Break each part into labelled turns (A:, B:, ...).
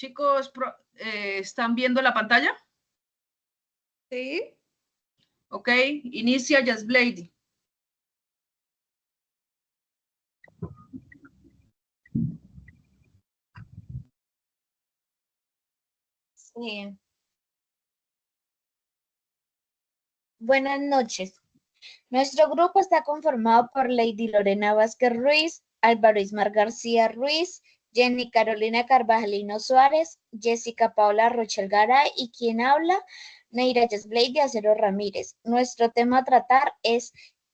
A: Chicos, ¿están viendo la pantalla?
B: Sí.
A: Ok, inicia Yasblady.
C: Sí. Buenas noches. Nuestro grupo está conformado por Lady Lorena Vázquez Ruiz, Álvaro Ismar García Ruiz, Jenny Carolina Carvajalino Suárez, Jessica Paula Rochel Garay y quien habla, Neira Yasblady Acero Ramírez. Nuestro tema a tratar es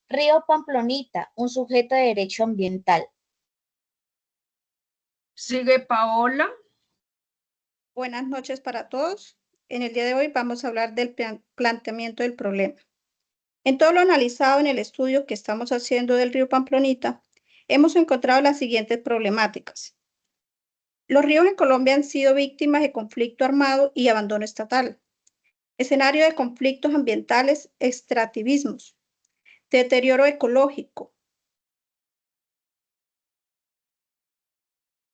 C: Río Pamplonita, un sujeto de derecho ambiental.
A: Sigue Paola.
B: Buenas noches para todos. En el día de hoy vamos a hablar del planteamiento del problema. En todo lo analizado en el estudio que estamos haciendo del río Pamplonita, hemos encontrado las siguientes problemáticas. Los ríos en Colombia han sido víctimas de conflicto armado y abandono estatal, escenario de conflictos ambientales, extractivismos, deterioro ecológico.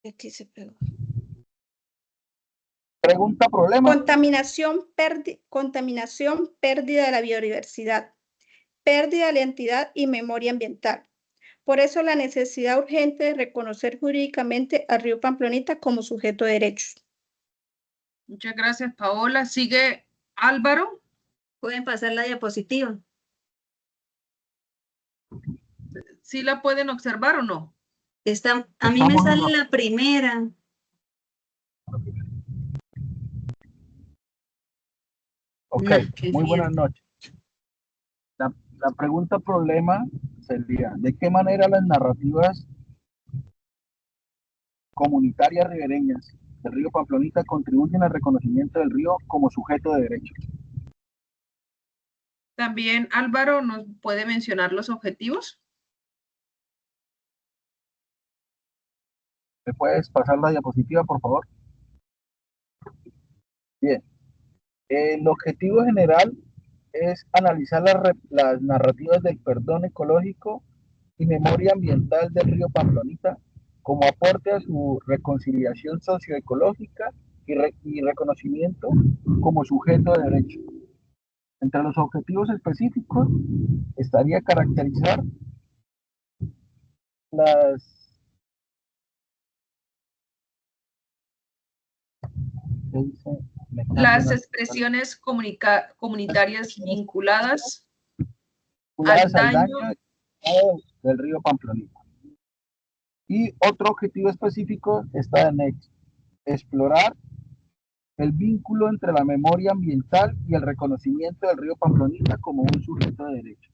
B: Aquí se pegó.
D: Pregunta, problema.
B: Contaminación, pérdida de la biodiversidad, pérdida de la identidad y memoria ambiental. Por eso la necesidad urgente de reconocer jurídicamente al río Pamplonita como sujeto de derechos.
A: Muchas gracias, Paola. Sigue Álvaro.
E: ¿Pueden pasar la diapositiva?
A: ¿Sí la pueden observar o no?
E: A mí me sale la primera.
D: Ok,
E: No,
D: muy buenas noches. La pregunta problema sería, ¿de qué manera las narrativas comunitarias ribereñas del río Pamplonita contribuyen al reconocimiento del río como sujeto de derechos?
A: También Álvaro nos puede mencionar los objetivos.
D: ¿Me puedes pasar la diapositiva, por favor? Bien. El objetivo general es analizar las narrativas del perdón ecológico y memoria ambiental del río Pamplonita como aporte a su reconciliación socioecológica y reconocimiento como sujeto de derecho. Entre los objetivos específicos estaría caracterizar
A: las expresiones comunitarias vinculadas
D: al daño del río Pamplonita. Y otro objetivo específico está en explorar el vínculo entre la memoria ambiental y el reconocimiento del río Pamplonita como un sujeto de derecho.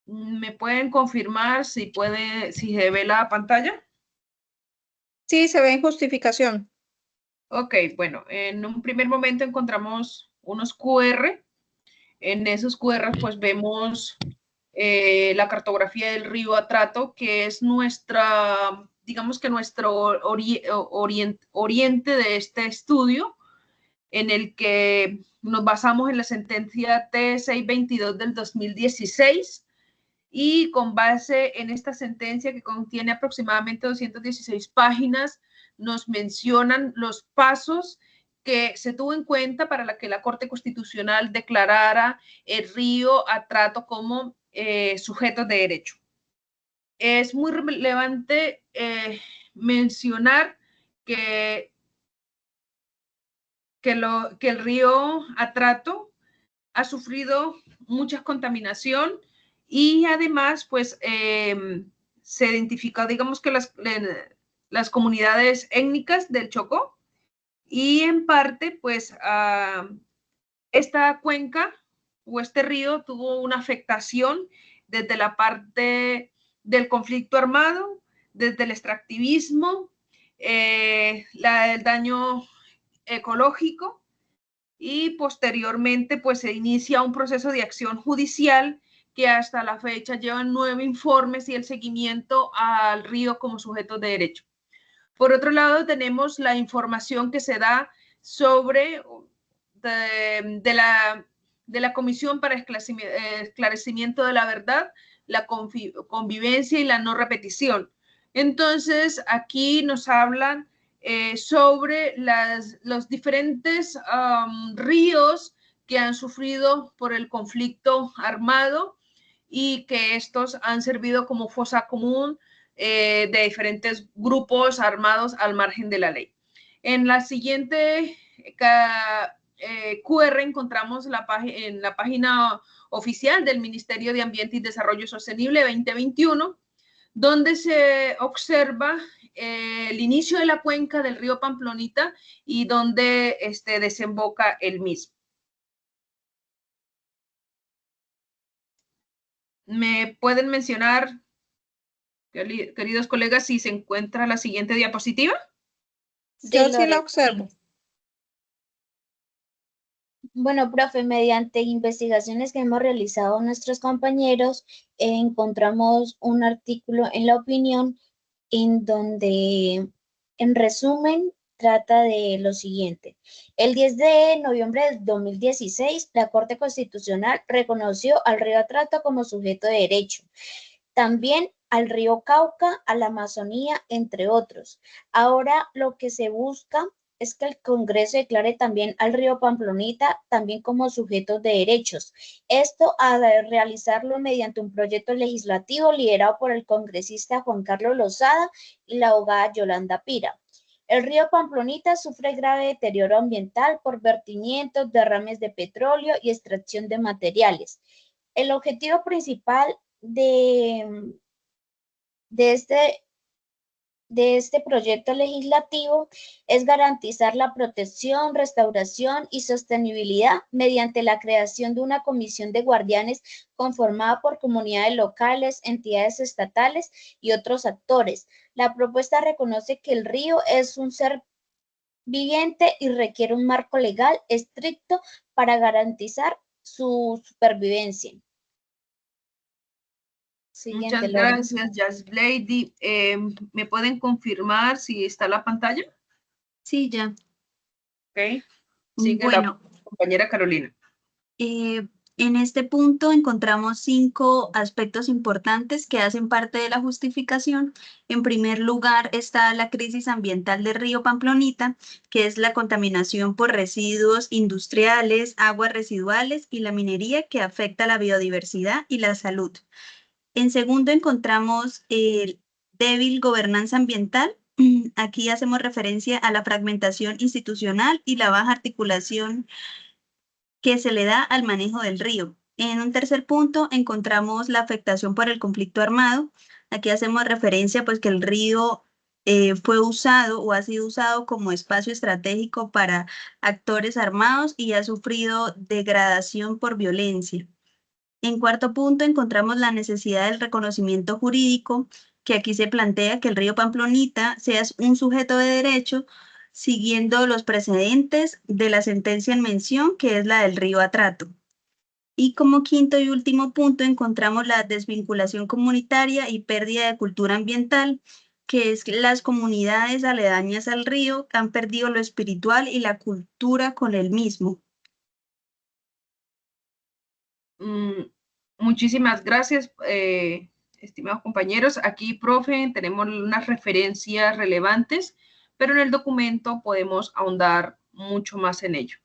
A: ¿Me pueden confirmar si se ve la pantalla?
B: Sí, se ve en justificación.
A: Ok, bueno, en un primer momento encontramos unos QR. En esos QR pues vemos la cartografía del río Atrato, que es nuestra, digamos que nuestro oriente de este estudio, en el que nos basamos en la sentencia T622 del 2016, y con base en esta sentencia, que contiene aproximadamente 216 páginas, nos mencionan los pasos que se tuvo en cuenta para que la Corte Constitucional declarara el río Atrato como sujeto de derecho. Es muy relevante mencionar que el río Atrato ha sufrido mucha contaminación y además pues se identificó, digamos que las comunidades étnicas del Chocó, y en parte pues esta cuenca o este río tuvo una afectación desde la parte del conflicto armado, desde el extractivismo, el daño ecológico, y posteriormente pues se inicia un proceso de acción judicial que hasta la fecha lleva 9 informes y el seguimiento al río como sujeto de derecho. Por otro lado, tenemos la información que se da sobre de la Comisión para Esclarecimiento de la Verdad, la Convivencia y la No Repetición. Entonces, aquí nos hablan sobre los diferentes ríos que han sufrido por el conflicto armado y que estos han servido como fosa común de diferentes grupos armados al margen de la ley. En la siguiente QR encontramos en la página oficial del Ministerio de Ambiente y Desarrollo Sostenible 2021, donde se observa el inicio de la cuenca del río Pamplonita y donde desemboca el mismo. ¿Me pueden mencionar, queridos colegas, si se encuentra la siguiente diapositiva?
B: Yo sí la observo.
C: Bueno, profe, mediante investigaciones que hemos realizado nuestros compañeros, encontramos un artículo en La Opinión en donde, en resumen, trata de lo siguiente. El 10 de noviembre del 2016, la Corte Constitucional reconoció al río Atrato como sujeto de derecho. También al río Cauca, a la Amazonía, entre otros. Ahora lo que se busca es que el Congreso declare también al río Pamplonita también como sujetos de derechos. Esto a realizarlo mediante un proyecto legislativo liderado por el congresista Juan Carlos Lozada y la abogada Yolanda Pira. El río Pamplonita sufre grave deterioro ambiental por vertimientos, derrames de petróleo y extracción de materiales. El objetivo principal de este proyecto legislativo es garantizar la protección, restauración y sostenibilidad mediante la creación de una comisión de guardianes conformada por comunidades locales, entidades estatales y otros actores. La propuesta reconoce que el río es un ser viviente y requiere un marco legal estricto para garantizar su supervivencia.
A: Muchas gracias, Jasblady. ¿Me pueden confirmar si está la pantalla?
E: Sí, ya.
A: Ok. Sigue
E: Bueno,
A: la compañera Carolina.
E: en este punto encontramos 5 aspectos importantes que hacen parte de la justificación. En primer lugar está la crisis ambiental del río Pamplonita, que es la contaminación por residuos industriales, aguas residuales y la minería que afecta la biodiversidad y la salud. En segundo encontramos débil gobernanza ambiental. Aquí hacemos referencia a la fragmentación institucional y la baja articulación que se le da al manejo del río. En un tercer punto encontramos la afectación por el conflicto armado. Aquí hacemos referencia pues que el río fue usado o ha sido usado como espacio estratégico para actores armados y ha sufrido degradación por violencia. En cuarto punto encontramos la necesidad del reconocimiento jurídico, que aquí se plantea que el río Pamplonita sea un sujeto de derecho siguiendo los precedentes de la sentencia en mención, que es la del río Atrato. Y como quinto y último punto encontramos la desvinculación comunitaria y pérdida de cultura ambiental, que es que las comunidades aledañas al río han perdido lo espiritual y la cultura con el mismo.
A: Muchísimas gracias, estimados compañeros. Aquí, profe, tenemos unas referencias relevantes, pero en el documento podemos ahondar mucho más en ello.